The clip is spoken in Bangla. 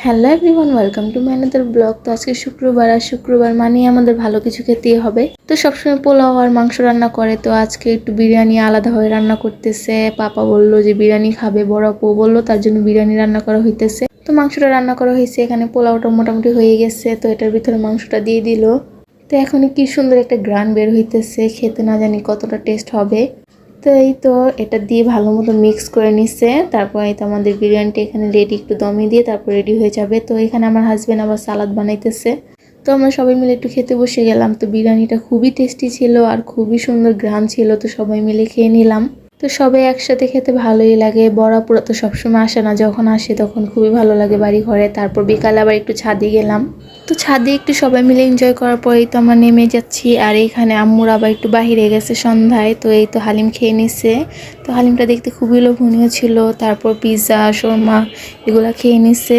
Hello everyone, welcome to my another blog. তো আজকে শুক্রবার, আর শুক্রবার মানেই আমাদের ভালো কিছু খেতেই হবে। তো সবসময় পোলাও আর মাংস রান্না করে, তো আজকে একটু বিরিয়ানি আলাদাভাবে রান্না করতেছে। পাপা বললো যে বিরিয়ানি খাবে, বড় আপু বললো তার জন্য বিরিয়ানি রান্না করা হইতেছে। তো মাংসটা রান্না করা হয়েছে, এখানে পোলাওটা মোটামুটি হয়ে গেছে। তো এটার ভিতরে মাংসটা দিয়ে দিল। তো এখন কি সুন্দর একটা গ্রান বের হইতেছে, খেতে না জানি কতটা টেস্ট হবে। তো এই তো এটা দিয়ে ভালো মতো মিক্স করে নিচ্ছে। তারপর এই তো আমাদের বিরিয়ানিটা এখানে রেডি, একটু দমে দিয়ে তারপর রেডি হয়ে যাবে। তো এখানে আমার হাজবেন্ড আবার সালাদ বানাইতেছে। তো আমরা সবাই মিলে একটু খেতে বসে গেলাম। তো বিরিয়ানিটা খুবই টেস্টি ছিল আর খুবই সুন্দর ঘ্রাণ ছিল, তো সবাই মিলে খেয়ে নিলাম। তো সবাই একসাথে খেতে ভালোই লাগে। বড়াপুরা তো সবসময় আসে না, যখন আসে তখন খুবই ভালো লাগে বাড়ি ঘরে। তারপর বিকালে আবার একটু ছাদে গেলাম। তো ছাদে একটু সবাই মিলে এনজয় করার পরেই তো আমরা নেমে যাচ্ছি। আর এইখানে আম্মুর আবার একটু বাহিরে গেছে সন্ধ্যায়। তো এই তো হালিম খেয়ে নিচ্ছে। তো হালিমটা দেখতে খুবই লোভনীয় ছিল। তারপর পিৎজা, শর্মা এগুলা খেয়ে নিচ্ছে।